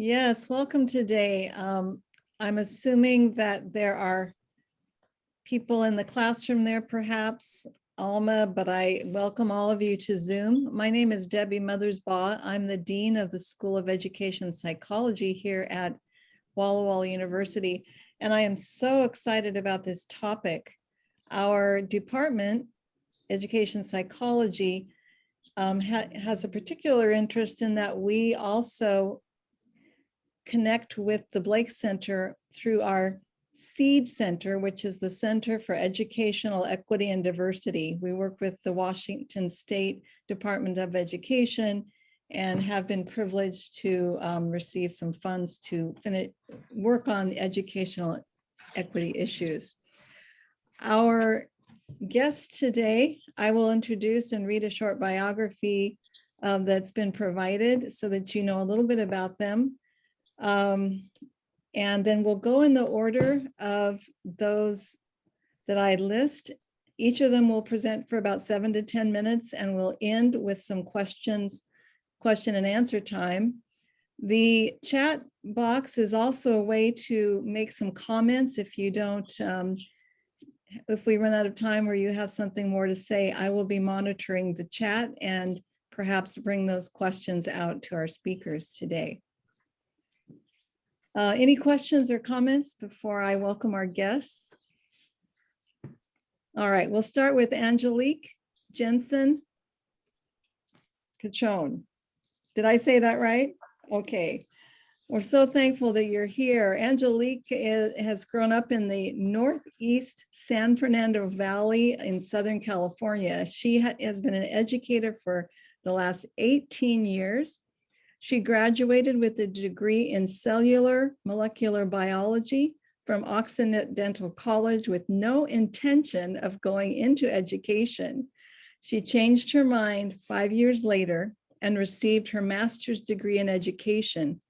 Yes, welcome today. I'm assuming that there are people in the classroom there, perhaps, Alma, but I welcome all of you to Zoom. My name is Debbie Mothersbaugh. I'm the Dean of the School of Education Psychology here at Walla Walla University, and I am so excited about this topic. Our department, Education Psychology, has a particular interest in that we also connect with the Blake Center through our SEED Center, which is the Center for Educational Equity and Diversity. We work with the Washington State Department of Education and have been privileged to receive some funds to work on the educational equity issues. Our guests today, I will introduce and read a short biography that's been provided so that you know a little bit about them. And then we'll go in the order of those that I list. Each of them will present for about 7 to 10 minutes, and we'll end with some question and answer time. The chat box is also a way to make some comments. If you don't, if we run out of time or you have something more to say, I will be monitoring the chat and perhaps bring those questions out to our speakers today. Any questions or comments before I welcome our guests? All right, we'll start with Angelique Jensen Cachone. Did I say that right? Okay. We're so thankful that you're here. Angelique has grown up in the Northeast San Fernando Valley in Southern California. She has been an educator for the last 18 years. She graduated with a degree in cellular molecular biology from Occidental College with no intention of going into education. She changed her mind 5 years later and received her master's degree in education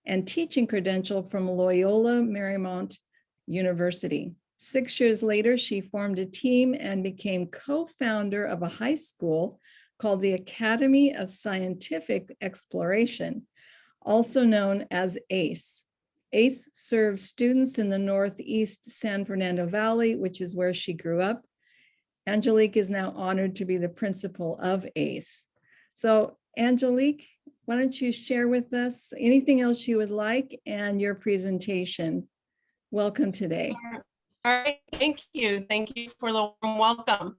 and teaching credential from Loyola Marymount University. 6 years later, she formed a team and became co-founder of a high school called the Academy of Scientific Exploration, also known as ACE. ACE serves students in the Northeast San Fernando Valley, which is where she grew up. Angelique is now honored to be the principal of ACE. So Angelique, why don't you share with us anything else you would like and your presentation. Welcome today. All right, thank you. Thank you for the warm welcome.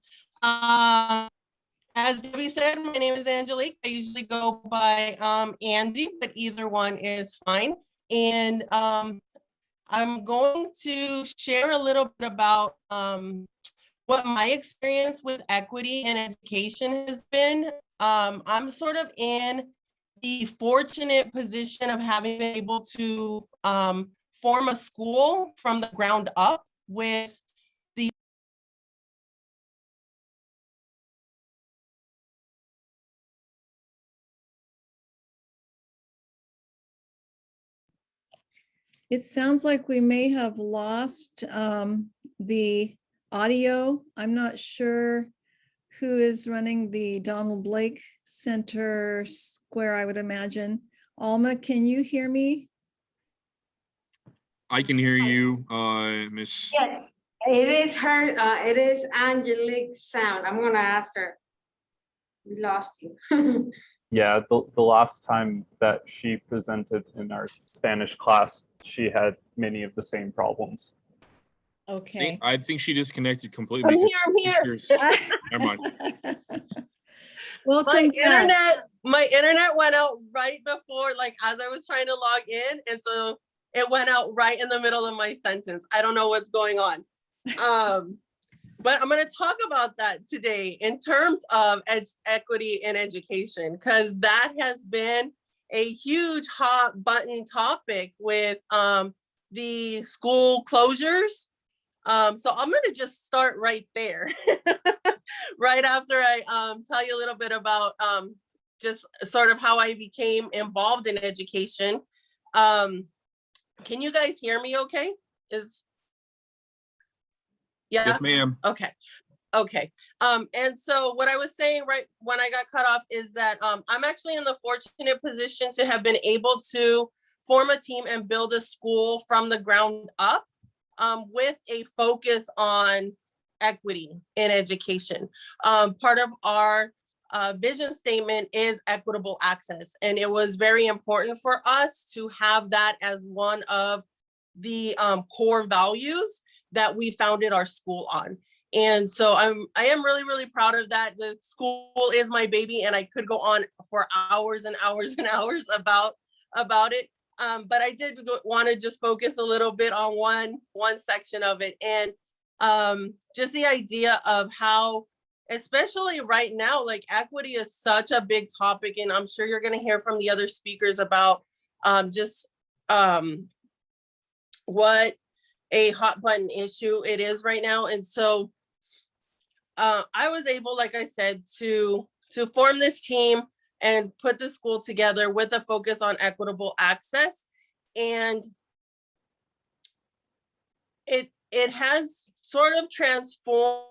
As Debbie said, my name is Angelique. I usually go by Angie, but either one is fine. And I'm going to share a little bit about what my experience with equity in education has been. I'm sort of in the fortunate position of having been able to form a school from the ground up with It sounds like we may have lost the audio. I'm not sure who is running the Donald Blake Center Square, I would imagine. Alma, can you hear me? I can hear you, Miss. Yes, it is her, it is Angelique's sound. I'm gonna ask her. We lost you. Yeah, the last time that she presented in our Spanish class, she had many of the same problems. Okay. I think she disconnected completely. I'm here. Never mind. Well, my internet went out right before, like as I was trying to log in, and so it went out right in the middle of my sentence. I don't know what's going on. But I'm going to talk about that today in terms of equity in education, because that has been a huge hot button topic with the school closures. So I'm going to just start right there, right after I tell you a little bit about just sort of how I became involved in education. Can you guys hear me okay? Yeah. Yes, ma'am. Okay. And so what I was saying right when I got cut off is that I'm actually in the fortunate position to have been able to form a team and build a school from the ground up, with a focus on equity in education. Part of our vision statement is equitable access, and it was very important for us to have that as one of the core values that we founded our school on. And so I am really, really proud of that. The school is my baby, and I could go on for hours and hours and hours about it. But I did want to just focus a little bit on one section of it, and just the idea of how, especially right now, like equity is such a big topic, and I'm sure you're going to hear from the other speakers about what a hot button issue it is right now. And so I was able, like I said, to form this team and put the school together with a focus on equitable access. And it has sort of transformed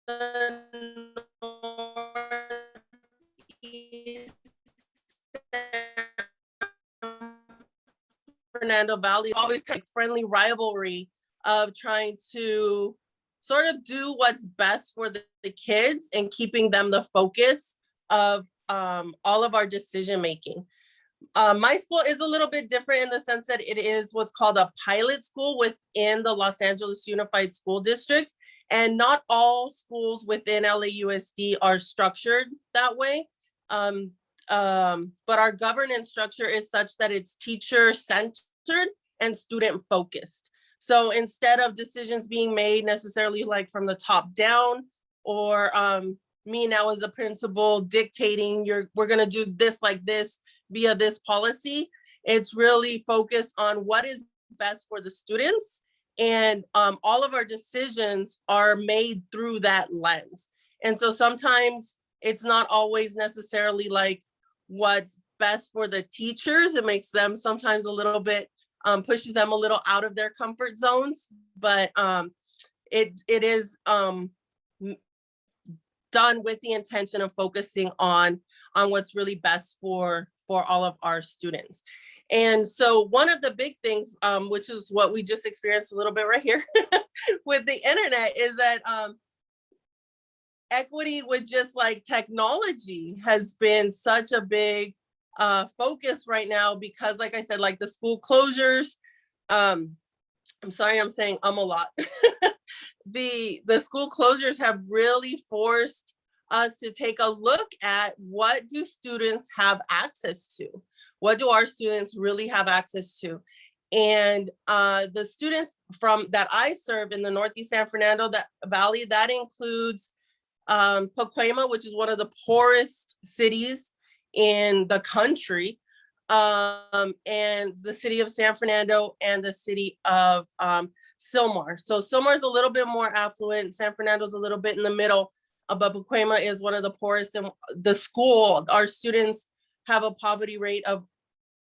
the Northeast Fernando Valley, always kind of friendly rivalry of trying to sort of do what's best for the kids and keeping them the focus of all of our decision making. My school is a little bit different in the sense that it is what's called a pilot school within the Los Angeles Unified School District. And not all schools within LAUSD are structured that way. But our governance structure is such that it's teacher-centered and student-focused. So instead of decisions being made necessarily like from the top down, or me now as a principal dictating we're gonna do this like this via this policy, it's really focused on what is best for the students. And all of our decisions are made through that lens. And so sometimes it's not always necessarily like what's best for the teachers. It makes them sometimes a little bit, pushes them a little out of their comfort zones, but it is done with the intention of focusing on what's really best for all of our students. And so one of the big things, which is what we just experienced a little bit right here with the internet, is that equity with just like technology has been such a big focus right now, because like I said, like the school closures, I'm sorry, I'm saying a lot. The school closures have really forced us to take a look at what do students have access to? What do our students really have access to? And the students from that I serve in the Northeast San Fernando Valley, that includes Pacoima, which is one of the poorest cities in the country, and the city of San Fernando and the city of Sylmar. So Sylmar is a little bit more affluent. San Fernando is a little bit in the middle, but Pacoima is one of the poorest. And the school, our students have a poverty rate of,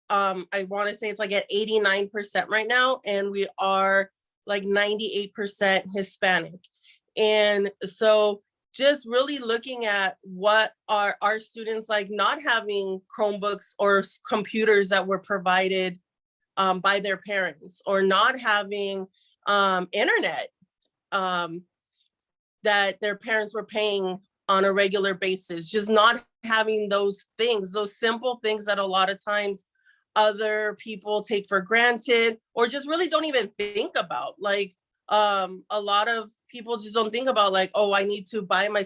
I want to say it's like at 89% right now, and we are like 98% Hispanic. And so just really looking at what are our students like, not having Chromebooks or computers that were provided by their parents, or not having internet that their parents were paying on a regular basis, just not having those things, those simple things that a lot of times other people take for granted, or just really don't even think about. Like a lot of people just don't think about like, oh, I need to buy my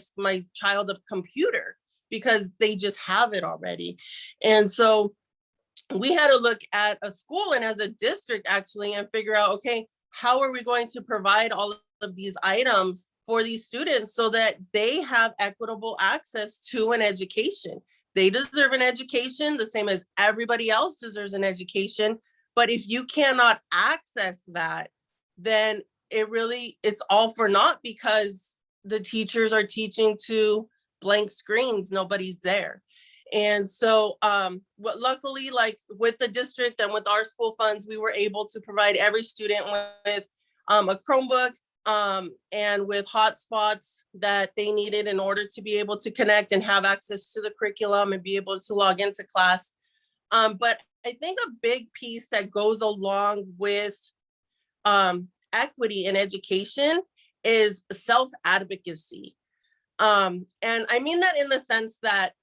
child a computer because they just have it already. And so we had to look at a school and as a district actually and figure out, okay, how are we going to provide all of these items for these students so that they have equitable access to an education? They deserve an education the same as everybody else deserves an education. But if you cannot access that, then it's all for naught, because the teachers are teaching to blank screens, nobody's there. And so luckily, like with the district and with our school funds, we were able to provide every student with a Chromebook. and with hotspots that they needed in order to be able to connect and have access to the curriculum and be able to log into class. But I think a big piece that goes along with equity in education is self-advocacy. And I mean that in the sense that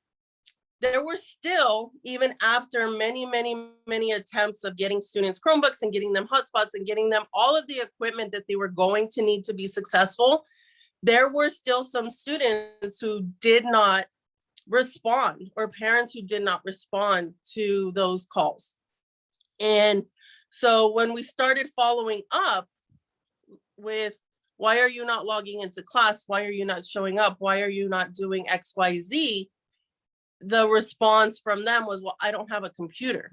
there were still, even after many, many, many attempts of getting students Chromebooks and getting them hotspots and getting them all of the equipment that they were going to need to be successful, there were still some students who did not respond, or parents who did not respond to those calls. And so when we started following up with, why are you not logging into class? Why are you not showing up? Why are you not doing XYZ? The response from them was, well, I don't have a computer.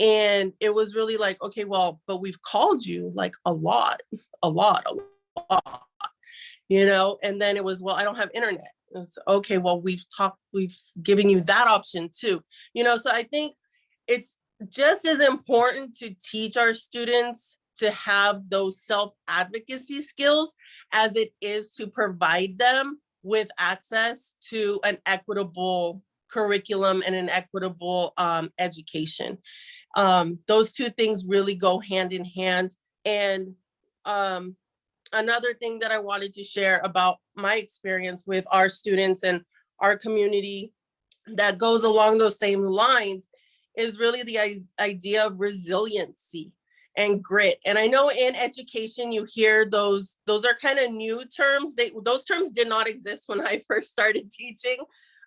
And it was really like, okay, well, but we've called you like a lot, you know? And then it was, well, I don't have internet. It's okay, well, we've given you that option too. You know, so I think it's just as important to teach our students to have those self-advocacy skills as it is to provide them with access to an equitable curriculum and an equitable education. Those two things really go hand in hand. And another thing that I wanted to share about my experience with our students and our community that goes along those same lines is really the idea of resiliency and grit. And I know in education, you hear those are kind of new terms. Those terms did not exist when I first started teaching.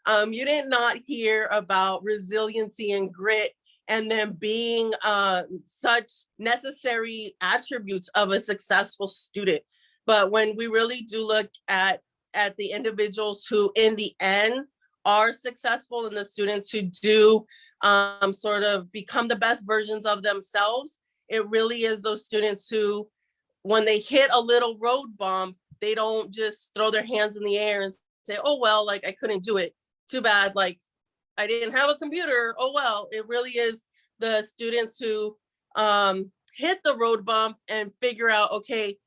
You did not hear about resiliency and grit and them being such necessary attributes of a successful student. But when we really do look at the individuals who in the end are successful and the students who do sort of become the best versions of themselves, it really is those students who, when they hit a little road bump, they don't just throw their hands in the air and say, oh, well, like I couldn't do it. Too bad, like I didn't have a computer. Oh, well, it really is the students who hit the road bump and figure out, okay,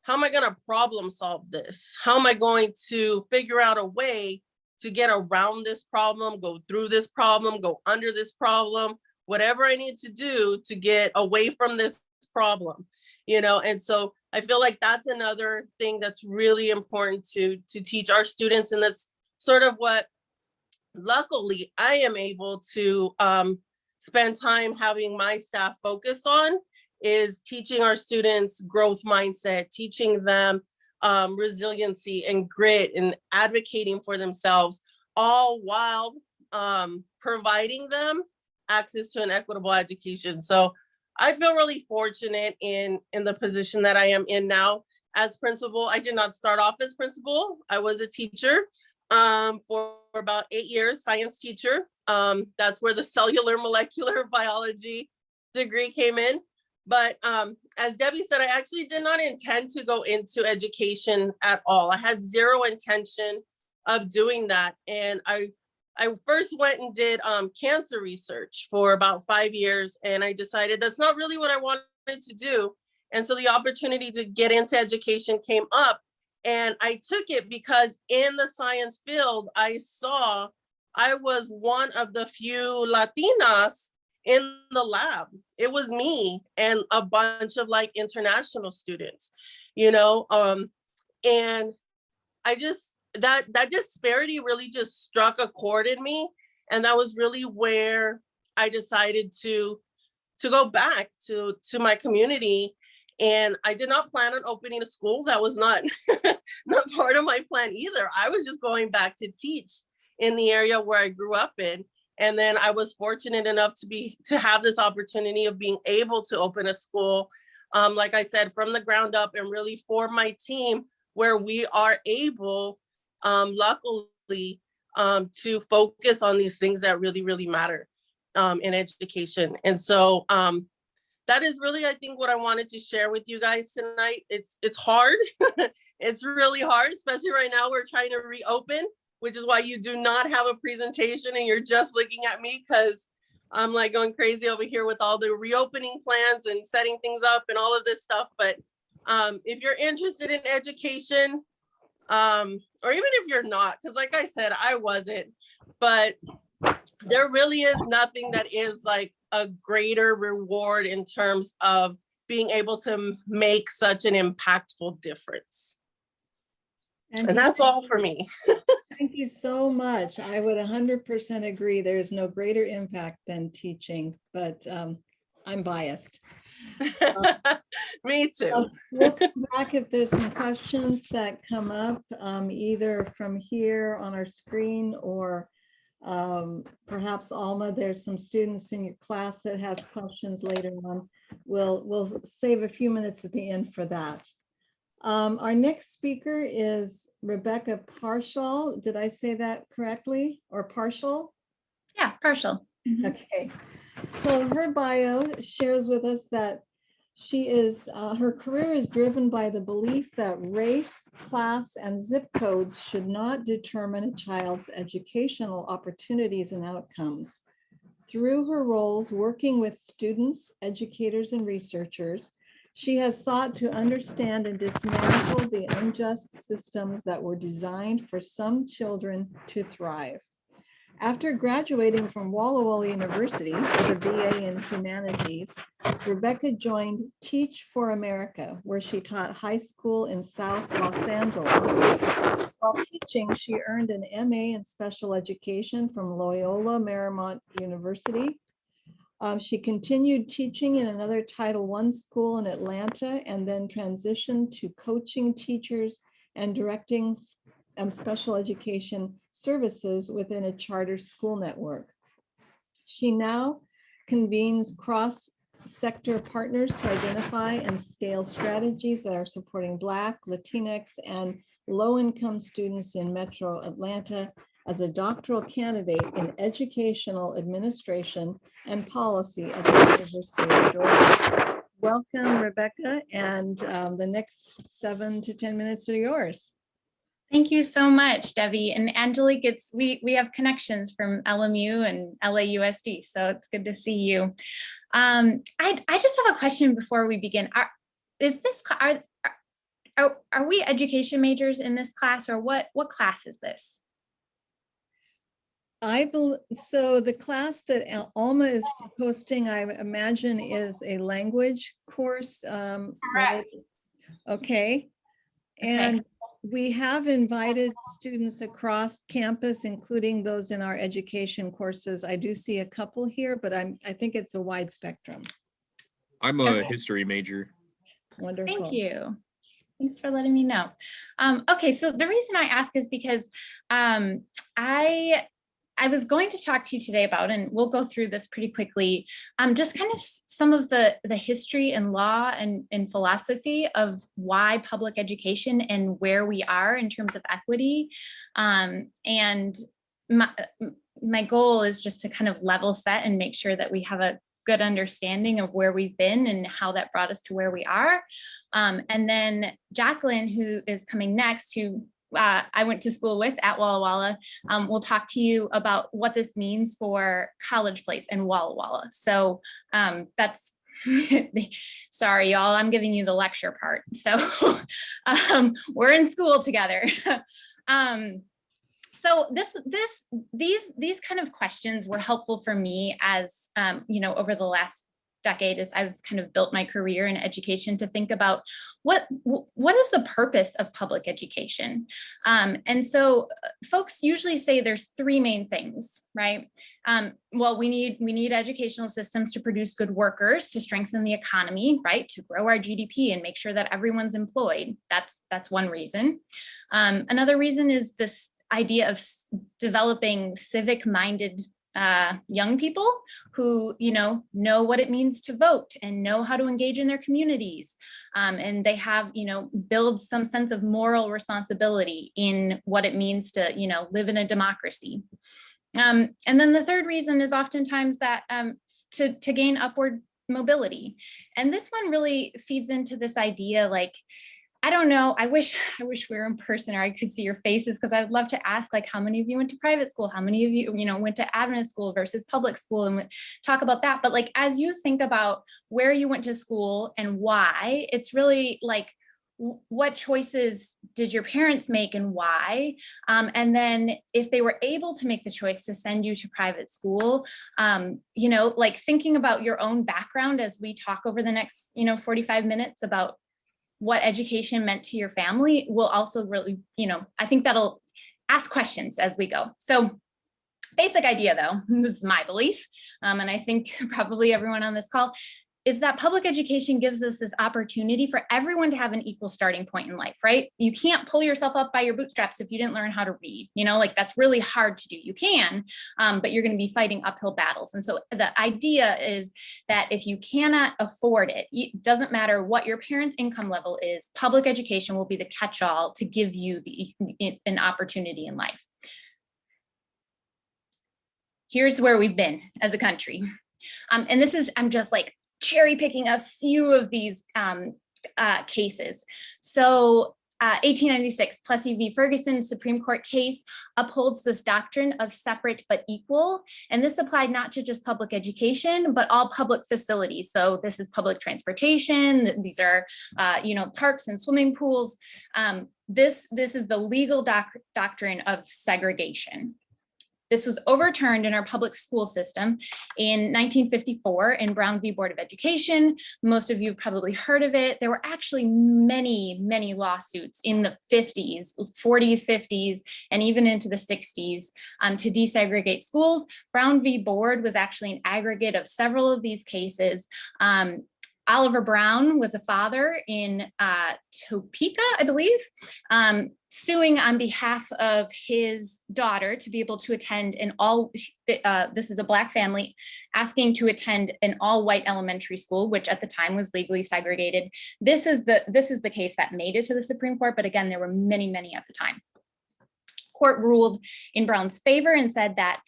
how am I going to problem solve this? How am I going to figure out a way to get around this problem, go through this problem, go under this problem, whatever I need to do to get away from this problem, you know? And so I feel like that's another thing that's really important to teach our students. And that's sort of what, luckily, I am able to spend time having my staff focus on, is teaching our students growth mindset, teaching them resiliency and grit and advocating for themselves, all while providing them access to an equitable education. So I feel really fortunate in the position that I am in now as principal. I did not start off as principal. I was a teacher for about 8 years, science teacher. That's where the cellular molecular biology degree came in. But as Debbie said, I actually did not intend to go into education at all. I had zero intention of doing that. And I first went and did cancer research for about 5 years, and I decided that's not really what I wanted to do. And so the opportunity to get into education came up, and I took it because in the science field, I saw I was one of the few Latinas in the lab. It was me and a bunch of like international students, you know, and I just, that disparity really just struck a chord in me. And that was really where I decided to go back to my community. And I did not plan on opening a school. That was not, not part of my plan either. I was just going back to teach in the area where I grew up in. And then I was fortunate enough to have this opportunity of being able to open a school, like I said, from the ground up, and really for my team, where we are able, luckily, to focus on these things that really, really matter in education. And so that is really, I think, what I wanted to share with you guys tonight. It's hard. It's really hard, especially right now. We're trying to reopen, which is why you do not have a presentation and you're just looking at me, because I'm like going crazy over here with all the reopening plans and setting things up and all of this stuff. But If you're interested in education, or even if you're not, because like I said, I wasn't, but there really is nothing that is like a greater reward in terms of being able to make such an impactful difference. And that's all for me. Thank you so much. I would 100% agree. There is no greater impact than teaching, but I'm biased. Me too. We'll come back if there's some questions that come up, either from here on our screen or perhaps Alma, there's some students in your class that have questions later on. We'll save a few minutes at the end for that. Our next speaker is Rebecca Parshall. Did I say that correctly, or Parshall? Yeah, partial. Okay, so her bio shares with us that she is, her career is driven by the belief that race, class, and zip codes should not determine a child's educational opportunities and outcomes. Through her roles working with students, educators, and researchers, she has sought to understand and dismantle the unjust systems that were designed for some children to thrive. After graduating from Walla Walla University with a BA in Humanities, Rebecca joined Teach for America, where she taught high school in South Los Angeles. While teaching, she earned an MA in Special Education from Loyola Marymount University. She continued teaching in another Title I school in Atlanta and then transitioned to coaching teachers and directing special education services within a charter school network. She now convenes cross-sector partners to identify and scale strategies that are supporting Black, Latinx, and low-income students in Metro Atlanta as a doctoral candidate in educational administration and policy at the University of Georgia. Welcome, Rebecca, and the next 7 to 10 minutes are yours. Thank you so much, Debbie. And Angelique, we have connections from LMU and LAUSD, so it's good to see you. I just have a question before we begin. Are we education majors in this class, or what class is this? So the class that Alma is hosting, I imagine, is a language course. Correct. Okay. And we have invited students across campus, including those in our education courses. I do see a couple here, but I think it's a wide spectrum. I'm a history major. Wonderful. Thank you. Thanks for letting me know. Okay, so the reason I ask is because I was going to talk to you today about, and we'll go through this pretty quickly, just kind of some of the history and law and philosophy of why public education and where we are in terms of equity. And my goal is just to kind of level set and make sure that we have a good understanding of where we've been and how that brought us to where we are. And then Jacqueline, who is coming next, who I went to school with at Walla Walla, we'll talk to you about what this means for College Place and Walla Walla. So that's, sorry, y'all, I'm giving you the lecture part. So we're in school together. So these kind of questions were helpful for me as, over the last decade as I've kind of built my career in education to think about what is the purpose of public education? And so folks usually say there's three main things, right? Well, we need educational systems to produce good workers, to strengthen the economy, right? To grow our GDP and make sure that everyone's employed. That's one reason. Another reason is this idea of developing civic-minded young people who, know what it means to vote and know how to engage in their communities. And they have, build some sense of moral responsibility in what it means to, live in a democracy. And then the third reason is oftentimes that to gain upward mobility. And this one really feeds into this idea, like, I don't know. I wish we were in person or I could see your faces, because I'd love to ask, like, how many of you went to private school? How many of you, went to Adventist school versus public school, and talk about that. But like, as you think about where you went to school and why, it's really like, what choices did your parents make and why? And then if they were able to make the choice to send you to private school, like thinking about your own background as we talk over the next, 45 minutes about what education meant to your family will also really, I think that'll ask questions as we go. So basic idea though, this is my belief, and I think probably everyone on this call, is that public education gives us this opportunity for everyone to have an equal starting point in life, right? You can't pull yourself up by your bootstraps if you didn't learn how to read, like that's really hard to do. You can, but you're going to be fighting uphill battles. And so the idea is that if you cannot afford it, it doesn't matter what your parents' income level is, public education will be the catch-all to give you an opportunity in life. Here's where we've been as a country. And this is, I'm just like, cherry picking a few of these cases. So 1896, Plessy v. Ferguson Supreme Court case upholds this doctrine of separate but equal. And this applied not to just public education, but all public facilities. So this is public transportation. These are, parks and swimming pools. This is the legal doctrine of segregation. This was overturned in our public school system in 1954 in Brown v. Board of Education. Most of you have probably heard of it. There were actually many, many lawsuits in the 50s, 40s, 50s, and even into the 60s to desegregate schools. Brown v. Board was actually an aggregate of several of these cases. Oliver Brown was a father in Topeka, I believe, suing on behalf of his daughter to be able to attend this is a Black family, asking to attend an all-white elementary school, which at the time was legally segregated. This is the case that made it to the Supreme Court, but again, there were many, many at the time. Court ruled in Brown's favor and said that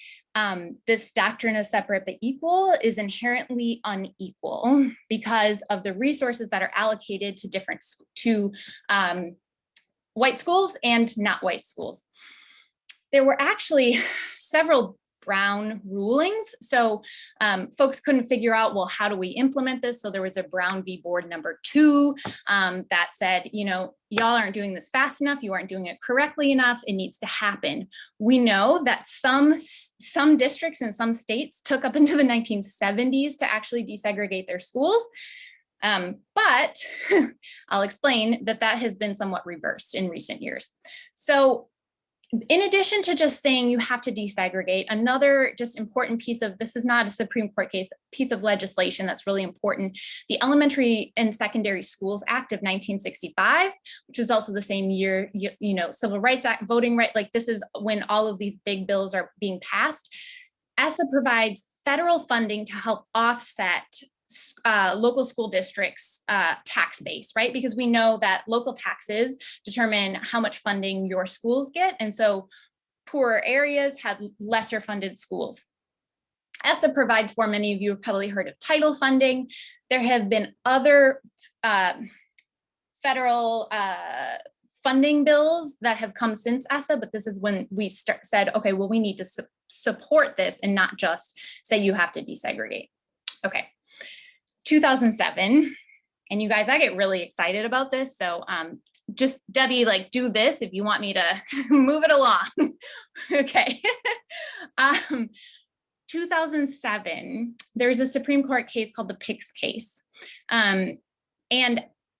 this doctrine of separate but equal is inherently unequal because of the resources that are allocated to white schools and not white schools. There were actually several Brown rulings. So folks couldn't figure out, well, how do we implement this? So there was a Brown v. Board number 2 that said, y'all aren't doing this fast enough. You aren't doing it correctly enough. It needs to happen. We know that some districts in some states took up into the 1970s to actually desegregate their schools. But I'll explain that has been somewhat reversed in recent years. So in addition to just saying you have to desegregate, another just important piece of, this is not a Supreme Court case, piece of legislation that's really important, the Elementary and Secondary Schools Act of 1965, which was also the same year, Civil Rights Act, voting right, like this is when all of these big bills are being passed. ESSA provides federal funding to help offset local school districts' tax base, right? Because we know that local taxes determine how much funding your schools get. And so poorer areas had lesser funded schools. ESSA provides for, many of you have probably heard of title funding. There have been other federal funding bills that have come since ESSA, but this is when we said, okay, well, we need to support this and not just say you have to desegregate. Okay. 2007, and you guys, I get really excited about this. So just Debbie, like do this if you want me to move it along. Okay. 2007, there's a Supreme Court case called the Picks case. And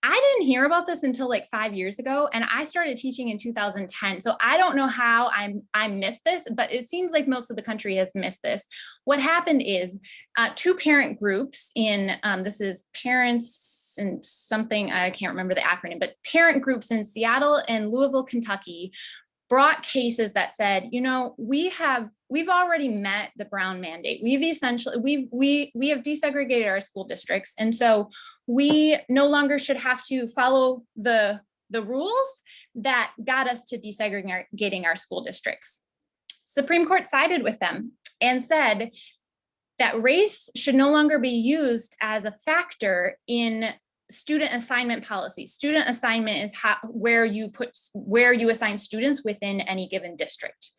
I didn't hear about this until like 5 years ago, and I started teaching in 2010. So I don't know how I missed this, but it seems like most of the country has missed this. What happened is 2 parent groups in, this is parents and something, I can't remember the acronym, but parent groups in Seattle and Louisville, Kentucky, brought cases that said, we've already met the Brown mandate. We have desegregated our school districts. And so we no longer should have to follow the rules that got us to desegregating our school districts. Supreme Court sided with them and said that race should no longer be used as a factor in student assignment policy. Student assignment is where you assign students within any given district.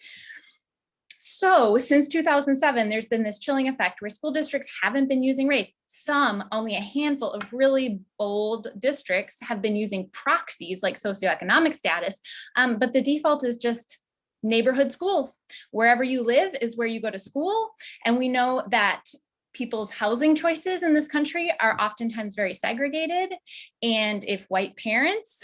So since 2007, there's been this chilling effect where school districts haven't been using race. Some, only a handful of really bold districts have been using proxies like socioeconomic status, but the default is just neighborhood schools. Wherever you live is where you go to school. And we know that people's housing choices in this country are oftentimes very segregated. And if white parents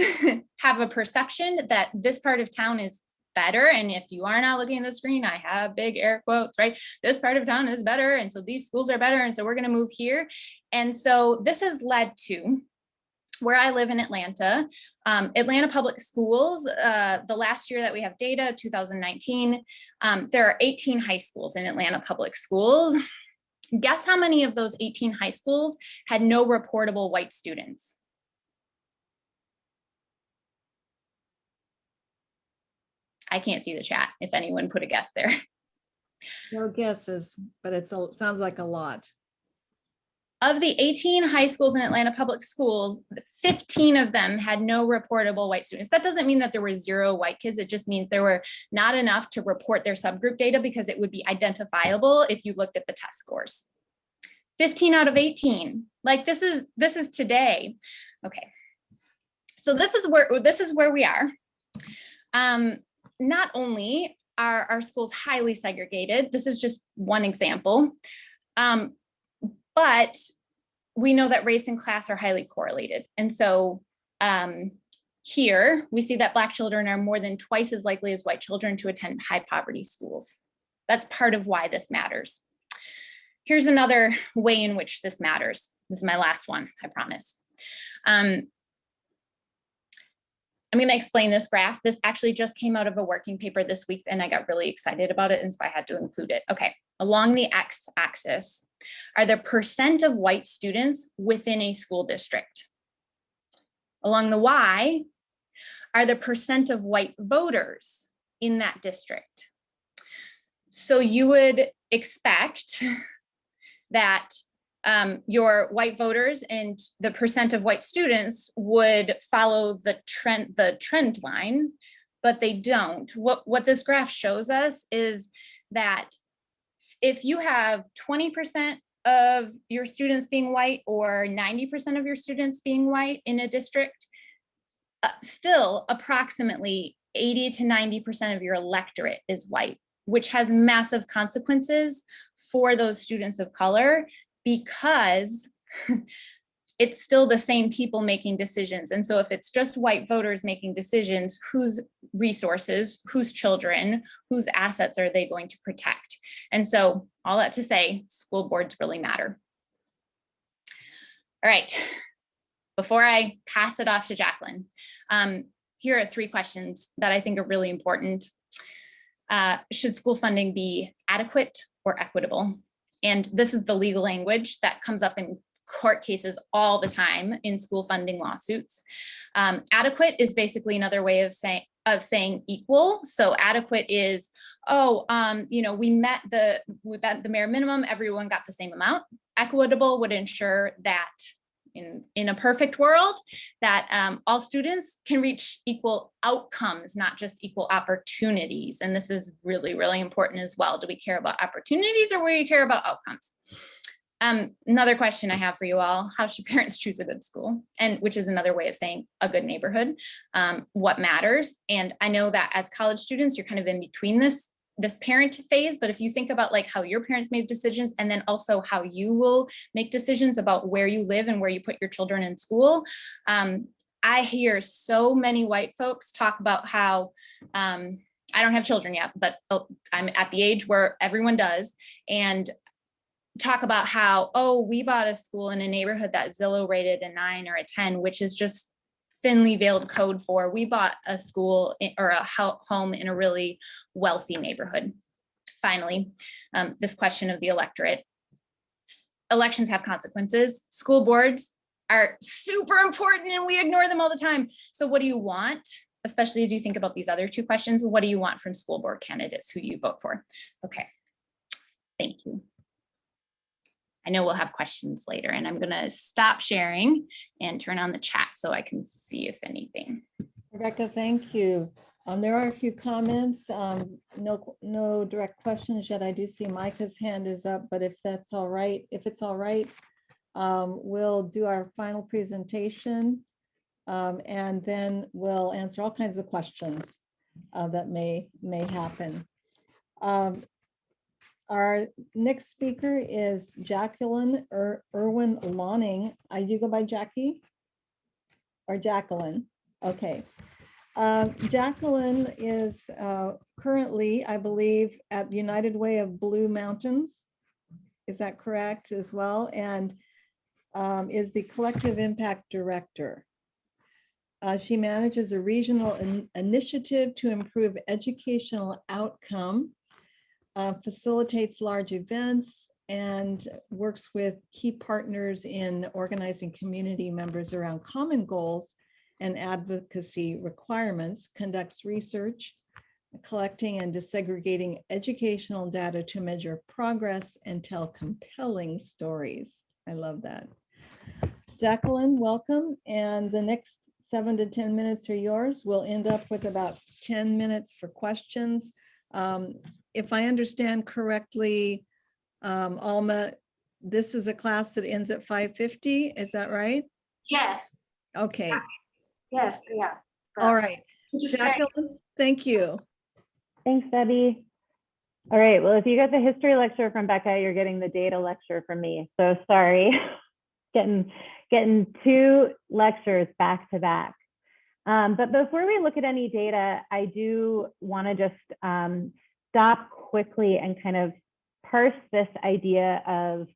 have a perception that this part of town is better, and if you are not looking at the screen, I have big air quotes, right? This part of town is better, and so these schools are better, and so we're going to move here. And so this has led to where I live in Atlanta, Atlanta Public Schools, the last year that we have data, 2019, there are 18 high schools in Atlanta Public Schools. Guess how many of those 18 high schools had no reportable white students? I can't see the chat if anyone put a guess there. No guesses, but sounds like a lot. Of the 18 high schools in Atlanta Public Schools, 15 of them had no reportable white students. That doesn't mean that there were 0 white kids. It just means there were not enough to report their subgroup data because it would be identifiable if you looked at the test scores. 15 out of 18. Like this is today. Okay. So this is where we are. Not only are our schools highly segregated, this is just one example, but we know that race and class are highly correlated. And so here we see that Black children are more than twice as likely as white children to attend high poverty schools. That's part of why this matters. Here's another way in which this matters. This is my last one, I promise. I'm going to explain this graph. This actually just came out of a working paper this week, and I got really excited about it, and so I had to include it. Okay, along the x-axis are the percent of white students within a school district. Along the y are the percent of white voters in that district. So you would expect that your white voters and the percent of white students would follow the trend line, but they don't. What this graph shows us is that if you have 20% of your students being white or 90% of your students being white in a district, still approximately 80 to 90% of your electorate is white, which has massive consequences for those students of color, because it's still the same people making decisions. And so if it's just white voters making decisions, whose resources, whose children, whose assets are they going to protect? And so all that to say, school boards really matter. All right, before I pass it off to Jacqueline, here are 3 questions that I think are really important. Should school funding be adequate or equitable? And this is the legal language that comes up in court cases all the time in school funding lawsuits. Adequate is basically another way of saying equal. So adequate is, we met the bare minimum, everyone got the same amount. Equitable would ensure that in a perfect world, that all students can reach equal outcomes, not just equal opportunities. And this is really, really important as well. Do we care about opportunities or do we care about outcomes? Another question I have for you all: how should parents choose a good school? And which is another way of saying a good neighborhood. What matters? And I know that as college students, you're kind of in between this parent phase, but if you think about like how your parents made decisions and then also how you will make decisions about where you live and where you put your children in school, I hear so many white folks talk about how, I don't have children yet, but I'm at the age where everyone does, and talk about how, we bought a school in a neighborhood that Zillow rated a 9 or a 10, which is just thinly veiled code for we bought a school or a home in a really wealthy neighborhood. Finally, this question of the electorate. Elections have consequences. School boards are super important and we ignore them all the time. So what do you want? Especially as you think about these other 2 questions, what do you want from school board candidates? Who do you vote for? Okay, thank you. I know we'll have questions later, and I'm gonna stop sharing and turn on the chat so I can see if anything. Rebecca, thank you. There are a few comments, no direct questions yet. I do see Micah's hand is up, but if it's all right, we'll do our final presentation. And then we'll answer all kinds of questions that may happen. Our next speaker is Jacqueline Irwin Lawning. You go by Jackie? Or Jacqueline? Okay. Jacqueline is currently, I believe, at the United Way of Blue Mountains. Is that correct as well? And is the Collective Impact Director. She manages a regional initiative to improve educational outcome, facilitates large events, and works with key partners in organizing community members around common goals and advocacy requirements, conducts research, collecting and disaggregating educational data to measure progress and tell compelling stories. I love that. Jacqueline, welcome. And the next 7 to 10 minutes are yours. We'll end up with about 10 minutes for questions. If I understand correctly, Alma, this is a class that ends at 5:50. Is that right? Yes, Okay. yes, yeah. All right. Just Jacqueline, thank you. Thanks, Debbie. All right, well, if you get the history lecture from Becca, you're getting the data lecture from me. So sorry, getting 2 lectures back to back. But before we look at any data, I do want to just stop quickly and kind of parse this idea of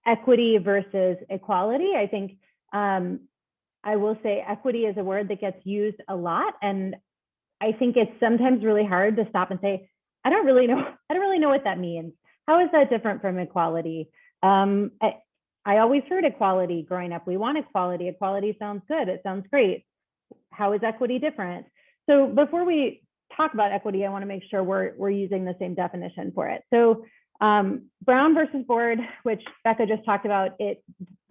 equity versus equality. I think I will say equity is a word that gets used a lot, and I think it's sometimes really hard to stop and say, I don't really know what that means. How is that different from equality? I always heard equality growing up. We want equality. Equality sounds good. It sounds great. How is equity different? So before we talk about equity, I want to make sure we're using the same definition for it. So Brown versus Board, which Becca just talked about, it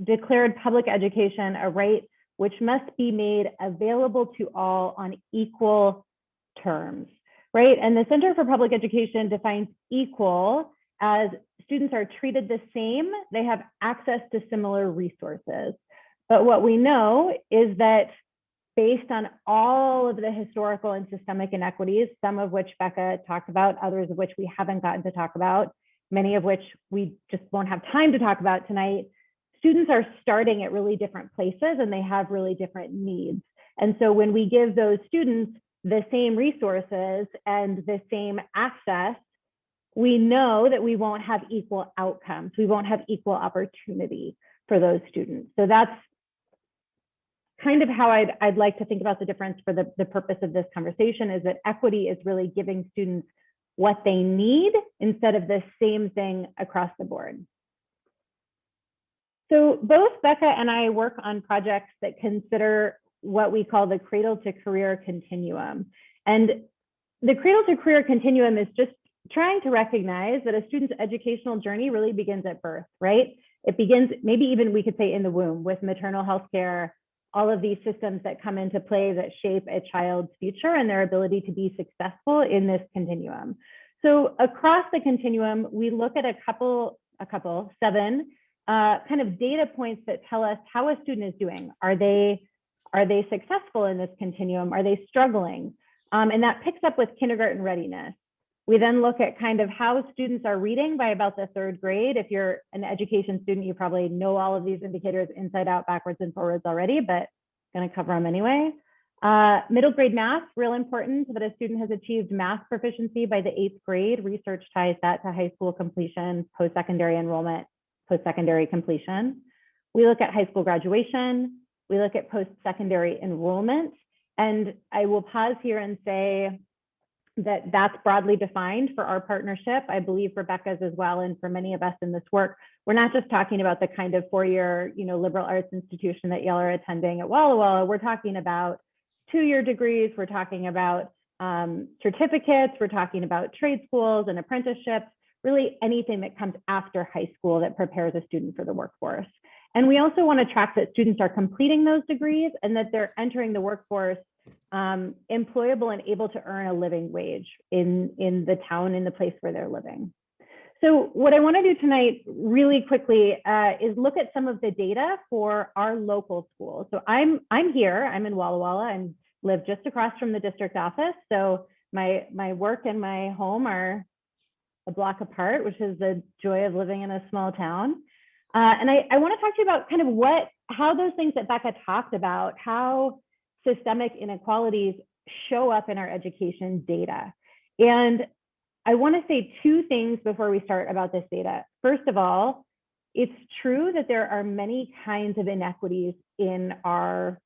declared public education a right which must be made available to all on equal terms, right? And the Center for Public Education defines equal as students are treated the same, they have access to similar resources. But what we know is that based on all of the historical and systemic inequities, some of which Becca talked about, others of which we haven't gotten to talk about, many of which we just won't have time to talk about tonight, students are starting at really different places and they have really different needs. And so when we give those students the same resources and the same access, we know that we won't have equal outcomes. We won't have equal opportunity for those students. So that's kind of how I'd like to think about the difference for the purpose of this conversation, is that equity is really giving students what they need instead of the same thing across the board. So both Becca and I work on projects that consider what we call the cradle to career continuum. And the cradle to career continuum is just trying to recognize that a student's educational journey really begins at birth, right? It begins, maybe even we could say in the womb, with maternal health care, all of these systems that come into play that shape a child's future and their ability to be successful in this continuum. So across the continuum, we look at a couple, 7 kind of data points that tell us how a student is doing. Are they successful in this continuum? Are they struggling? And that picks up with kindergarten readiness. We then look at kind of how students are reading by about the 3rd grade. If you're an education student, you probably know all of these indicators inside out, backwards and forwards already, but going to cover them anyway. Middle grade math, real important, that a student has achieved math proficiency by the 8th grade. Research ties that to high school completion, post-secondary enrollment, post-secondary completion. We look at high school graduation. We look at post-secondary enrollment. And I will pause here and say that that's broadly defined for our partnership. I believe for Becca's as well, and for many of us in this work, we're not just talking about the kind of 4-year, liberal arts institution that y'all are attending at Walla Walla. We're talking about 2-year degrees. We're talking about certificates. We're talking about trade schools and apprenticeships, really anything that comes after high school that prepares a student for the workforce. And we also want to track that students are completing those degrees and that they're entering the workforce employable and able to earn a living wage in the town, in the place where they're living. So what I want to do tonight really quickly is look at some of the data for our local schools. So I'm here, I'm in Walla Walla, and live just across from the district office. So my work and my home are a block apart, which is the joy of living in a small town. And I want to talk to you about kind of how those things that Becca talked about, how systemic inequalities show up in our education data. And I want to say two things before we start about this data. First of all, it's true that there are many kinds of inequities in our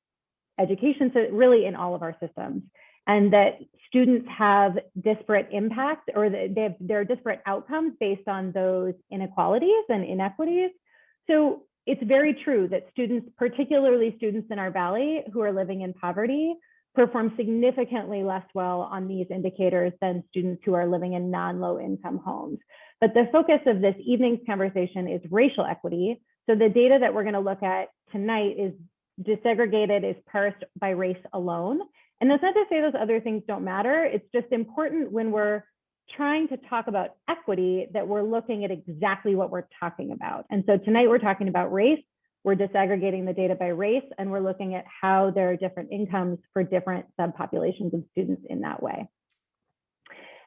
education, so really in all of our systems, and that students have disparate impacts, or there are disparate outcomes based on those inequalities and inequities. So it's very true that students, particularly students in our valley who are living in poverty, perform significantly less well on these indicators than students who are living in non-low income homes. But the focus of this evening's conversation is racial equity. So the data that we're going to look at tonight is disaggregated, is parsed by race alone. And that's not to say those other things don't matter. It's just important when we're trying to talk about equity that we're looking at exactly what we're talking about. And so tonight we're talking about race. We're disaggregating the data by race, and we're looking at how there are different incomes for different subpopulations of students in that way.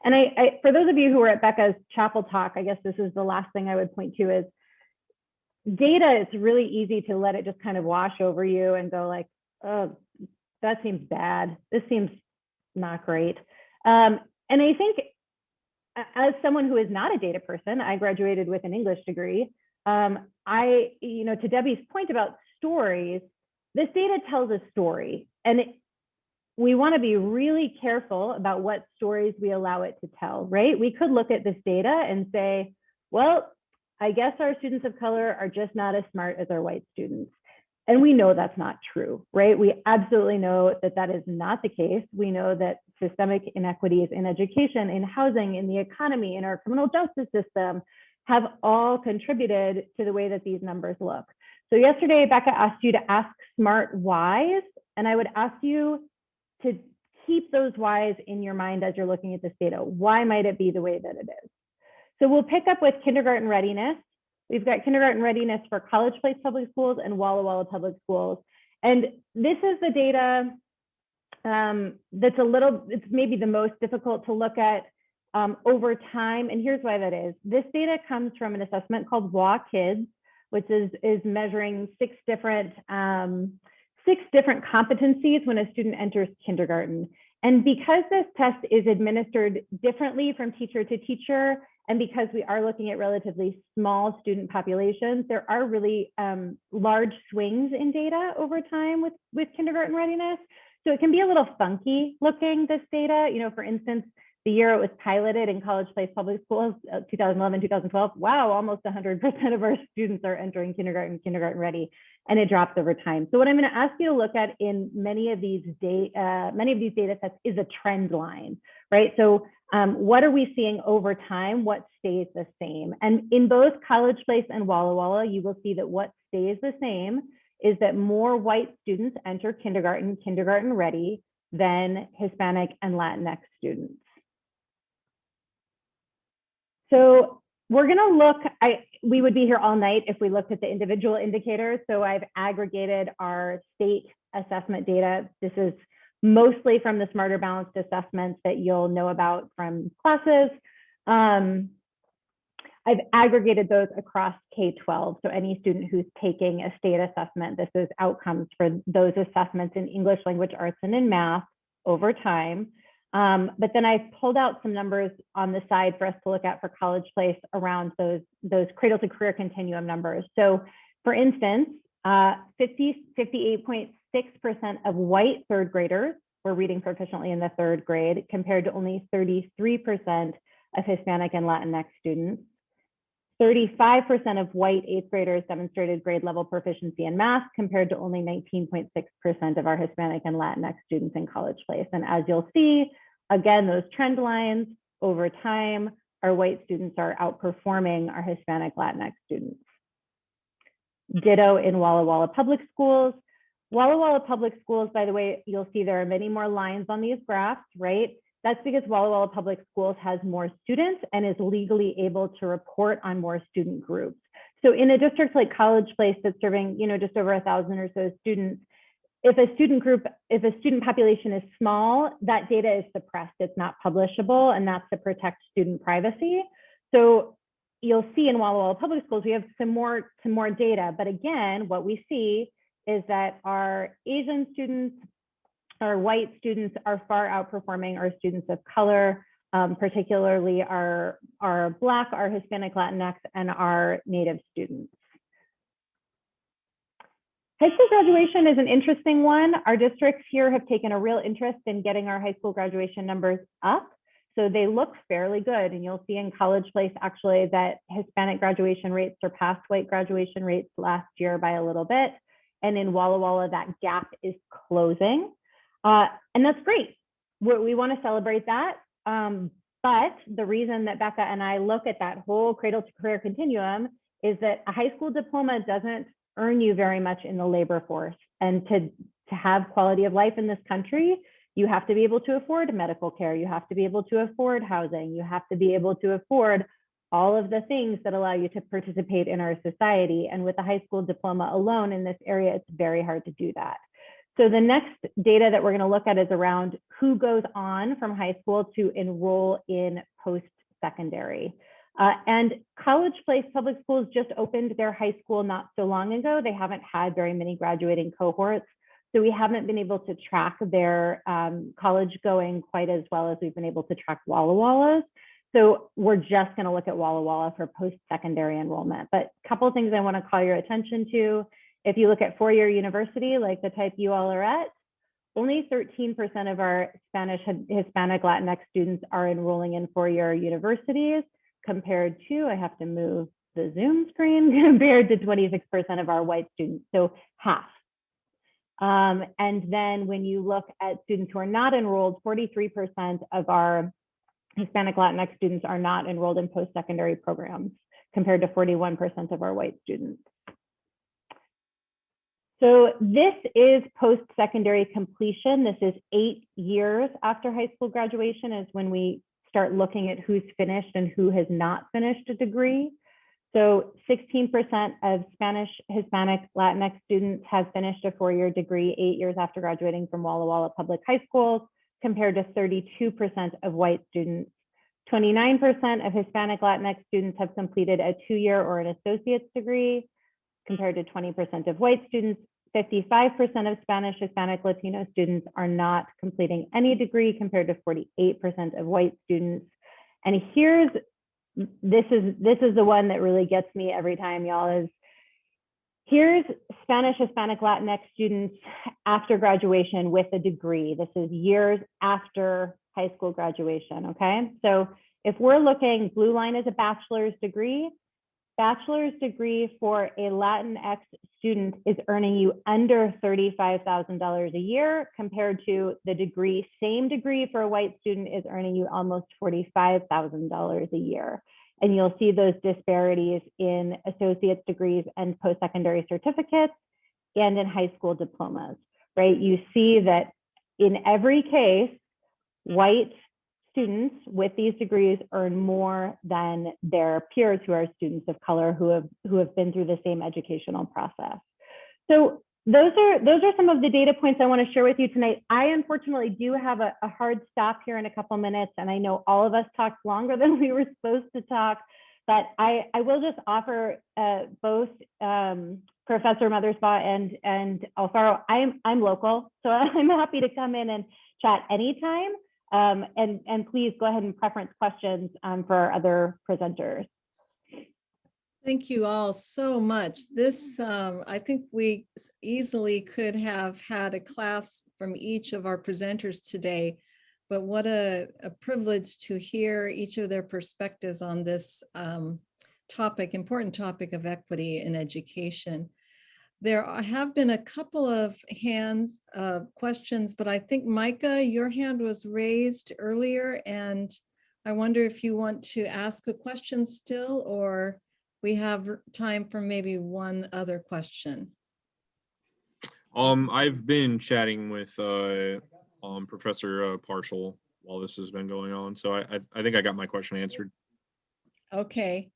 And for those of you who were at Becca's chapel talk, I guess this is the last thing I would point to is data. It's really easy to let it just kind of wash over you and go like, oh, that seems bad. This seems not great. And I think as someone who is not a data person, I graduated with an English degree. To Debbie's point about stories, this data tells a story, and we want to be really careful about what stories we allow it to tell, right? We could look at this data and say, well, I guess our students of color are just not as smart as our white students. And we know that's not true, right? We absolutely know that that is not the case. We know that systemic inequities in education, in housing, in the economy, in our criminal justice system have all contributed to the way that these numbers look. So yesterday, Becca asked you to ask smart whys, and I would ask you to keep those whys in your mind as you're looking at this data. Why might it be the way that it is? So we'll pick up with kindergarten readiness. We've got kindergarten readiness for College Place Public Schools and Walla Walla Public Schools. And this is the data it's maybe the most difficult to look at over time. And here's why that is. This data comes from an assessment called WA Kids, which is measuring six different competencies when a student enters kindergarten. And because this test is administered differently from teacher to teacher, and because we are looking at relatively small student populations, there are really large swings in data over time with kindergarten readiness. So it can be a little funky looking, this data. For instance, the year it was piloted in College Place Public Schools, 2011, 2012, wow, almost 100% of our students are entering kindergarten ready, and it drops over time. So what I'm going to ask you to look at in many of these data sets is a trend line, right? So what are we seeing over time? What stays the same? And in both College Place and Walla Walla, you will see that what stays the same is that more white students enter kindergarten ready than Hispanic and Latinx students. So we're going to look, we would be here all night if we looked at the individual indicators. So I've aggregated our state assessment data. This is mostly from the Smarter Balanced assessments that you'll know about from classes. I've aggregated those across K-12. So any student who's taking a state assessment, this is outcomes for those assessments in English, language arts, and in math over time. But then I pulled out some numbers on the side for us to look at for College Place around those cradle to career continuum numbers. So for instance, 58.6% of white third graders were reading proficiently in the third grade, compared to only 33% of Hispanic and Latinx students. 35% of white eighth graders demonstrated grade level proficiency in math, compared to only 19.6% of our Hispanic and Latinx students in College Place. And as you'll see, again, those trend lines over time our white students are outperforming our Hispanic Latinx students. Ditto in Walla Walla Public Schools. Walla Walla Public Schools, by the way, you'll see there are many more lines on these graphs, right? That's because Walla Walla Public Schools has more students and is legally able to report on more student groups. So in a district like College Place that's serving, just over 1,000 or so students, if a student population is small, that data is suppressed. It's not publishable, and that's to protect student privacy. So you'll see in Walla Walla Public Schools, we have some more data. But again, what we see is that our Asian students, our white students are far outperforming our students of color, particularly our Black, our Hispanic Latinx, and our Native students. High school graduation is an interesting one. Our districts here have taken a real interest in getting our high school graduation numbers up. So they look fairly good. And you'll see in College Place actually that Hispanic graduation rates surpassed white graduation rates last year by a little bit. And in Walla Walla, that gap is closing. And that's great. We want to celebrate that. But the reason that Becca and I look at that whole cradle to career continuum is that a high school diploma doesn't earn you very much in the labor force. And to have quality of life in this country, you have to be able to afford medical care. You have to be able to afford housing. You have to be able to afford all of the things that allow you to participate in our society. And with a high school diploma alone in this area, it's very hard to do that. So the next data that we're going to look at is around who goes on from high school to enroll in post-secondary. And College Place Public Schools just opened their high school not so long ago. They haven't had very many graduating cohorts. So we haven't been able to track their college going quite as well as we've been able to track Walla Walla's. So we're just going to look at Walla Walla for post-secondary enrollment. But a couple of things I want to call your attention to. If you look at four-year university, like the type you all are at, only 13% of our Spanish, Hispanic, Latinx students are enrolling in four-year universities compared to, I have to move the Zoom screen, compared to 26% of our white students, so half. And then when you look at students who are not enrolled, 43% of our Hispanic Latinx students are not enrolled in post-secondary programs compared to 41% of our white students. So this is post-secondary completion. This is 8 years after high school graduation is when we start looking at who's finished and who has not finished a degree. So 16% of Spanish, Hispanic, Latinx students have finished a four-year degree 8 years after graduating from Walla Walla Public High Schools, compared to 32% of white students. 29% of Hispanic, Latinx students have completed a two-year or an associate's degree, compared to 20% of white students. 55% of Spanish, Hispanic, Latino students are not completing any degree, compared to 48% of white students. And this is the one that really gets me every time, y'all, is here's Spanish, Hispanic, Latinx students after graduation with a degree. This is years after high school graduation, okay? So if we're looking, blue line is a bachelor's degree for a Latinx student is earning you under $35,000 a year, compared to the same degree for a white student is earning you almost $45,000 a year. And you'll see those disparities in associate's degrees and post-secondary certificates and in high school diplomas, right? You see that in every case, white students with these degrees earn more than their peers who are students of color who have been through the same educational process. So those are some of the data points I want to share with you tonight. I unfortunately do have a hard stop here in a couple minutes, and I know all of us talked longer than we were supposed to talk, but I will just offer both Professor Mothersbaugh and Alfaro. I'm local, so I'm happy to come in and chat anytime. And please go ahead and preference questions for our other presenters. Thank you all so much. This, I think we easily could have had a class from each of our presenters today, but what a privilege to hear each of their perspectives on this important topic of equity in education. There have been a couple of questions, but I think Micah, your hand was raised earlier, and I wonder if you want to ask a question still, or we have time for maybe one other question. I've been chatting with Professor Partial while this has been going on, so I think I got my question answered. Okay.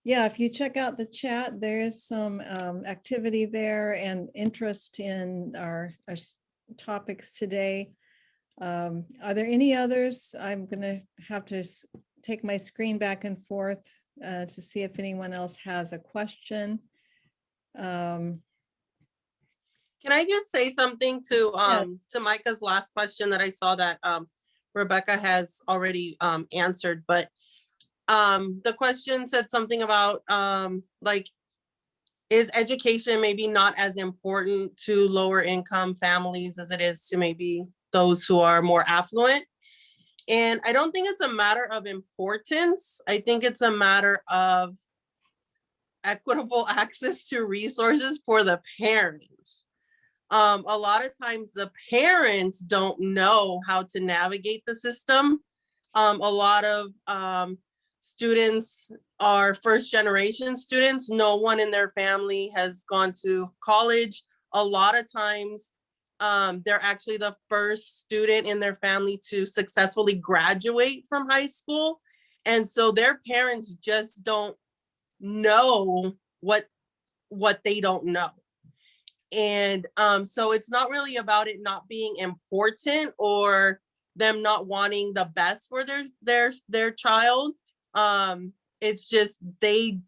Yeah, if you check out the chat, there is some activity there and interest in our topics today. Are there any others? I'm gonna have to take my screen back and forth to see if anyone else has a question. Can I just say something to Yes. to Micah's last question that I saw that Rebecca has already answered, but the question said something about like, is education maybe not as important to lower income families as it is to maybe those who are more affluent? And I don't think it's a matter of importance. I think it's a matter of equitable access to resources for the parents. A lot of times the parents don't know how to navigate the system. A lot of students are first generation students. No one in their family has gone to college. A lot of times they're actually the first student in their family to successfully graduate from high school. And so their parents just don't know what they don't know. And so it's not really about it not being important or them not wanting the best for their child. It's just they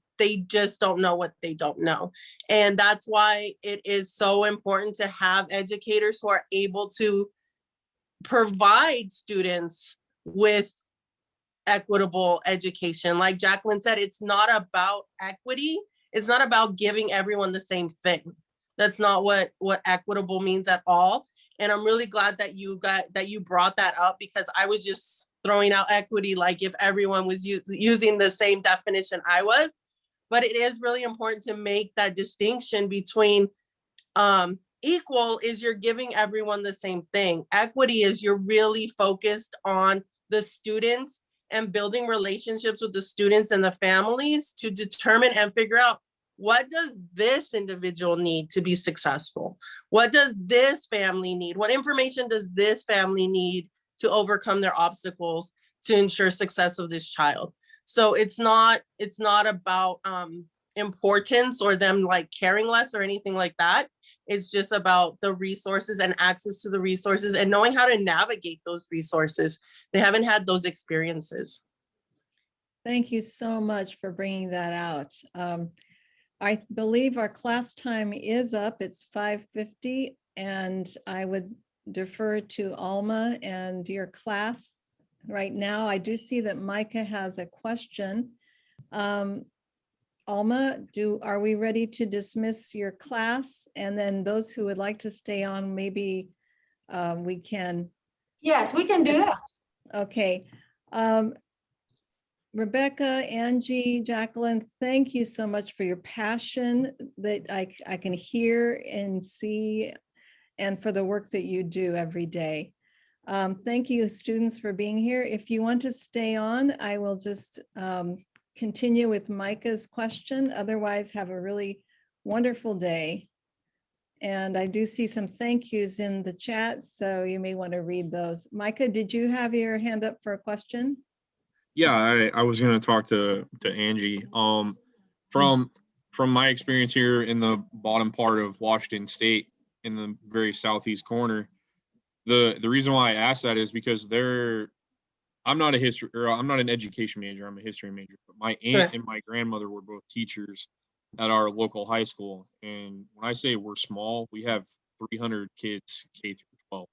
just don't know what they don't know. And that's why it is so important to have educators who are able to provide students with equitable education. Like Jacqueline said, it's not about equity. It's not about giving everyone the same thing. That's not what equitable means at all. And I'm really glad that you brought that up, because I was just throwing out equity like if everyone was using the same definition I was. But it is really important to make that distinction between equal is you're giving everyone the same thing. Equity is you're really focused on the students and building relationships with the students and the families to determine and figure out, what does this individual need to be successful? What does this family need? What information does this family need to overcome their obstacles to ensure success of this child? So it's not about importance or them like caring less or anything like that. It's just about the resources and access to the resources and knowing how to navigate those resources. They haven't had those experiences. Thank you so much for bringing that out. I believe our class time is up. It's 5:50, and I would defer to Alma and your class right now. I do see that Micah has a question. Alma, are we ready to dismiss your class? And then those who would like to stay on, maybe we can. Yes, we can do that. Okay. Rebecca, Angie, Jacqueline, thank you so much for your passion that I can hear and see, and for the work that you do every day. Thank you, students, for being here. If you want to stay on, I will just continue with Micah's question. Otherwise, have a really wonderful day. And I do see some thank yous in the chat, so you may want to read those. Micah, did you have your hand up for a question? Yeah, I was gonna talk to Angie. From my experience here in the bottom part of Washington State, in the very southeast corner, the reason why I asked that is because I'm not an education major. I'm a history major. But my aunt and my grandmother were both teachers at our local high school. And when I say we're small, we have 300 kids K through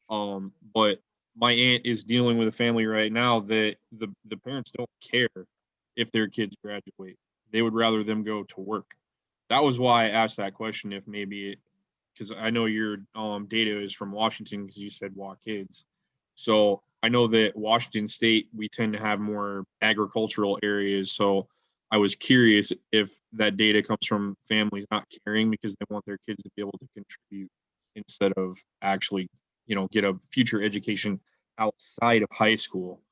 12. But my aunt is dealing with a family right now that the parents don't care if their kids graduate. They would rather them go to work. That was why I asked that question, if maybe because I know your data is from Washington, because you said WA kids. So I know that Washington State, we tend to have more agricultural areas. So I was curious if that data comes from families not caring because they want their kids to be able to contribute instead of actually, get a future education outside of high school.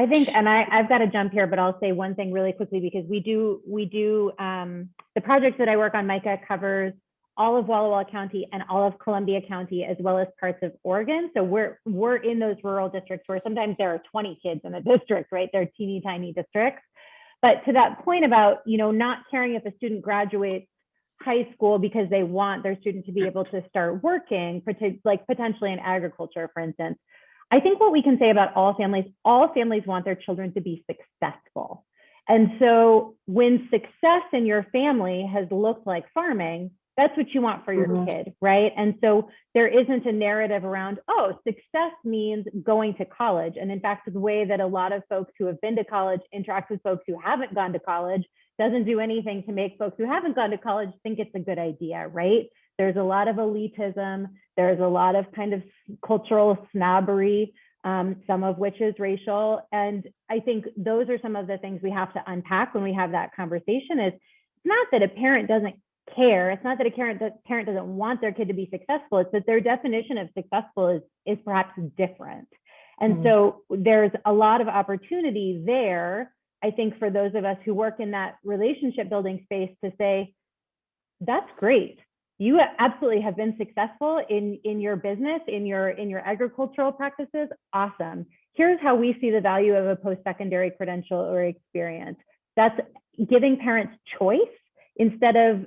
I think, and I've got to jump here, but I'll say one thing really quickly because we do, the project that I work on, Micah, covers all of Walla Walla County and all of Columbia County, as well as parts of Oregon. So we're in those rural districts where sometimes there are 20 kids in a district, right? They're teeny tiny districts. But to that point about, not caring if a student graduates high school because they want their student to be able to start working, like potentially in agriculture, for instance. I think what we can say about all families want their children to be successful. And so when success in your family has looked like farming, that's what you want for your kid, right? And so there isn't a narrative around, oh, success means going to college. And in fact, the way that a lot of folks who have been to college interact with folks who haven't gone to college doesn't do anything to make folks who haven't gone to college think it's a good idea, right? There's a lot of elitism. There's a lot of kind of cultural snobbery, some of which is racial. And I think those are some of the things we have to unpack when we have that conversation. Is it's not that a parent doesn't care. It's not that a parent doesn't want their kid to be successful. It's that their definition of successful is perhaps different. And so there's a lot of opportunity there, I think, for those of us who work in that relationship building space to say, that's great. You absolutely have been successful in your business, in your agricultural practices. Awesome. Here's how we see the value of a post-secondary credential or experience. That's giving parents choice instead of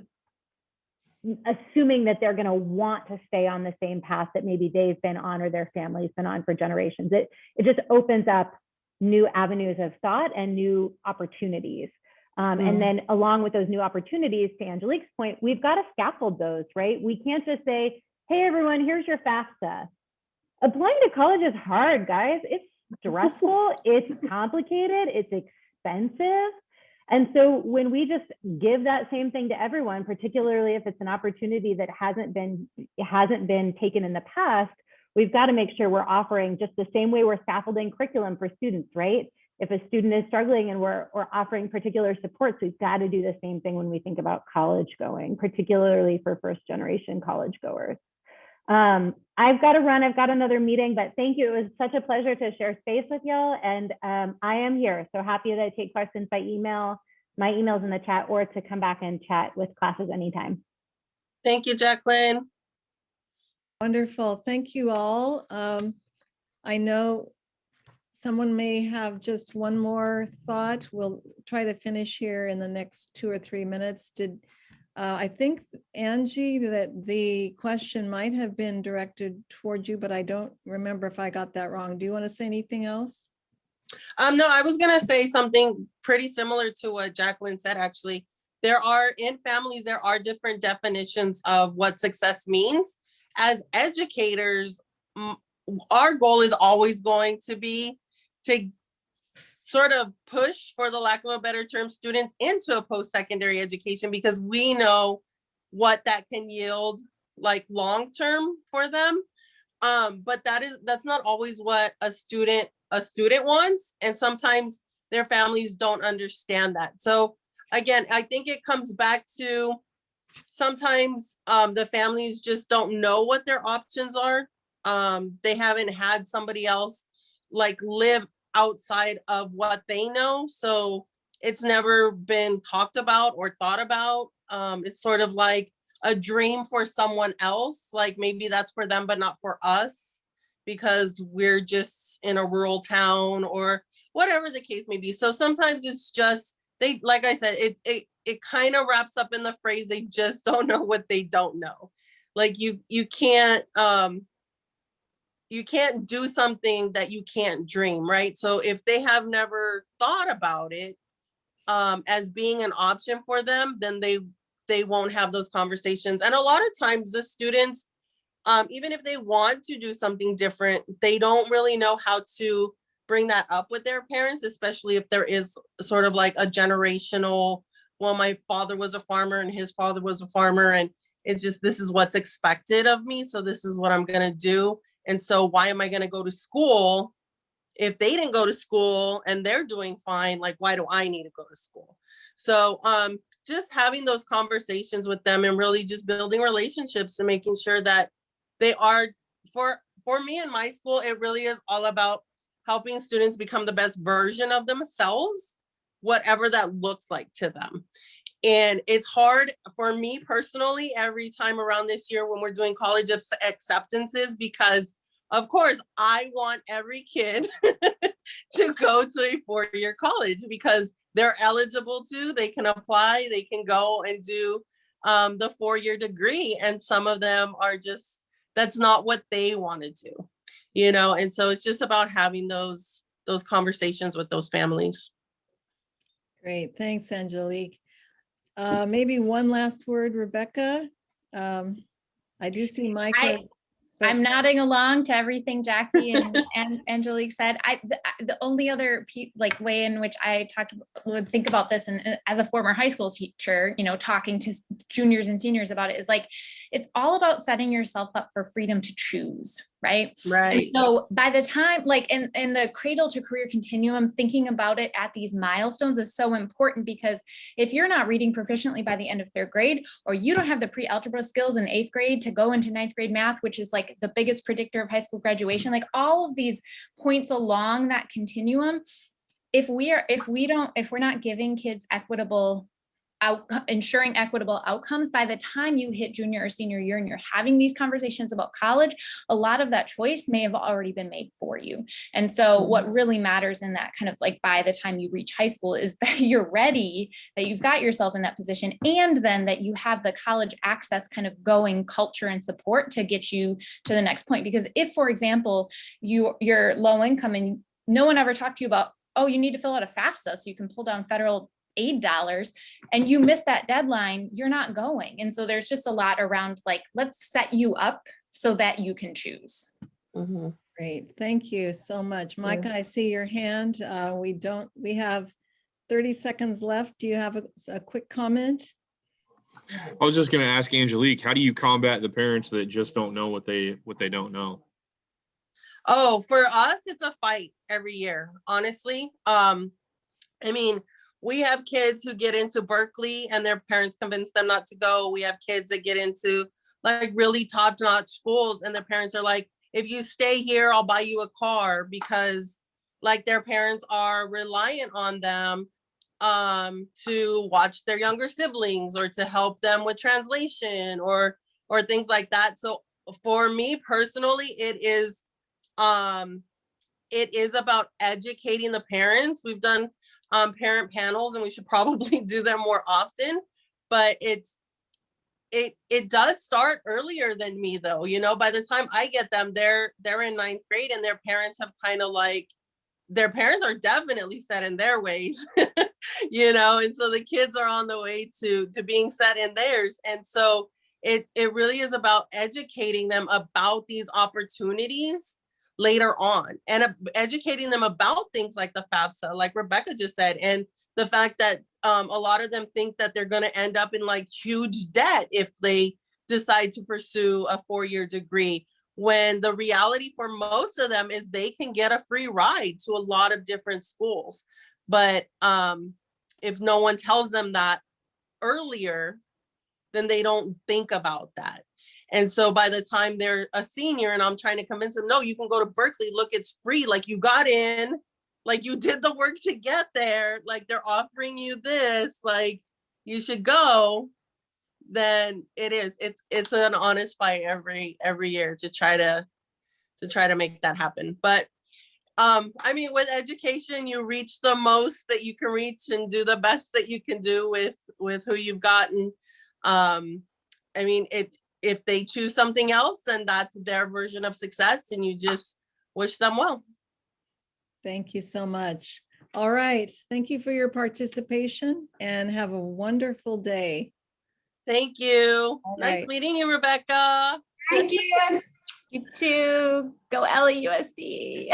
assuming that they're going to want to stay on the same path that maybe they've been on or their family's been on for generations. It just opens up new avenues of thought and new opportunities. And then along with those new opportunities, to Angelique's point, we've got to scaffold those, right? We can't just say, hey, everyone, here's your FAFSA. Applying to college is hard, guys. It's stressful, it's complicated, it's expensive. And so when we just give that same thing to everyone, particularly if it's an opportunity that hasn't been taken in the past, we've got to make sure we're offering just the same way we're scaffolding curriculum for students, right? If a student is struggling and we're offering particular supports, we've got to do the same thing when we think about college going, particularly for first generation college goers. I've got to run, I've got another meeting, but thank you. It was such a pleasure to share space with y'all. And I am here. So happy that I take questions by email. My email's in the chat, or to come back and chat with classes anytime. Thank you, Jacqueline. Wonderful. Thank you all. I know someone may have just one more thought. We'll try to finish here in the next 2 or 3 minutes. I think, Angie, that the question might have been directed towards you, but I don't remember if I got that wrong. Do you want to say anything else? No, I was gonna say something pretty similar to what Jacqueline said, actually. In families, there are different definitions of what success means. As educators, our goal is always going to be to sort of push, for the lack of a better term, students into a post-secondary education, because we know what that can yield like long-term for them. But that's not always what a student wants. And sometimes their families don't understand that. So again, I think it comes back to sometimes the families just don't know what their options are. They haven't had somebody else like live outside of what they know. So it's never been talked about or thought about. It's sort of like a dream for someone else. Like maybe that's for them, but not for us, because we're just in a rural town or whatever the case may be. So sometimes it's just, like I said, it kind of wraps up in the phrase, they just don't know what they don't know. Like you can't do something that you can't dream, right? So if they have never thought about it as being an option for them, then they won't have those conversations. And a lot of times the students, even if they want to do something different, they don't really know how to bring that up with their parents, especially if there is sort of like a generational, well, my father was a farmer and his father was a farmer, and it's just, this is what's expected of me, so this is what I'm gonna do. And so why am I gonna go to school if they didn't go to school and they're doing fine? Like, why do I need to go to school? So just having those conversations with them and really just building relationships and making sure that they are, for me in my school, it really is all about helping students become the best version of themselves, whatever that looks like to them. And it's hard for me personally every time around this year when we're doing college acceptances, because of course I want every kid to go to a 4-year college because they're eligible to, they can apply, they can go and do the 4-year degree. And some of them are just, that's not what they want to do, you know? And so it's just about having those conversations with those families. Great, thanks, Angelique. Maybe one last word, Rebecca. I do see Micah. I'm nodding along to everything Jackie and Angelique said. The only other way in which I would think about this, and as a former high school teacher, you know, talking to juniors and seniors about it, is like, it's all about setting yourself up for freedom to choose, right? Right. And so by the time, like in the cradle to career continuum, thinking about it at these milestones is so important, because if you're not reading proficiently by the end of 3rd grade, or you don't have the pre-algebra skills in 8th grade to go into 9th grade math, which is like the biggest predictor of high school graduation, like all of these points along that continuum, if we're not giving kids ensuring equitable outcomes, by the time you hit junior or senior year and you're having these conversations about college, a lot of that choice may have already been made for you. And so what really matters in that kind of like, by the time you reach high school, is that you're ready, that you've got yourself in that position, and then that you have the college access kind of going culture and support to get you to the next point. Because if, for example, you're low income and no one ever talked to you about, oh, you need to fill out a FAFSA so you can pull down federal aid dollars, and you miss that deadline, you're not going. And so there's just a lot around like, let's set you up so that you can choose. Mm-hmm. Great, thank you so much. Micah, I Yes. see your hand. We have 30 seconds left. Do you have a quick comment? I was just going to ask Angelique, how do you combat the parents that just don't know what they don't know? Oh, for us, it's a fight every year, honestly. I mean, we have kids who get into Berkeley and their parents convince them not to go. We have kids that get into like really top-notch schools and the parents are like, if you stay here, I'll buy you a car, because like their parents are reliant on them to watch their younger siblings or to help them with translation or things like that. So for me personally, it is about educating the parents. We've done parent panels, and we should probably do them more often, but it does start earlier than me though. You know, by the time I get them, they're in 9th grade and their parents have kind of like, their parents are definitely set in their ways, you know, and so the kids are on the way to being set in theirs. And so it really is about educating them about these opportunities later on, and educating them about things like the FAFSA, like Rebecca just said, and the fact that a lot of them think that they're going to end up in like huge debt if they decide to pursue a 4-year degree, when the reality for most of them is they can get a free ride to a lot of different schools. But if no one tells them that earlier, then they don't think about that. And so by the time they're a senior and I'm trying to convince them, no, you can go to Berkeley, look, it's free. Like you got in, like you did the work to get there, like they're offering you this, like you should go. Then it's an honest fight every year to try to make that happen. But I mean, with education, you reach the most that you can reach and do the best that you can do with who you've gotten. I mean, if they choose something else, then that's their version of success, and you just wish them well. Thank you so much. All right, thank you for your participation and have a wonderful day. Thank you. All Nice right. meeting you, Rebecca. Thank you. You too. Go LAUSD.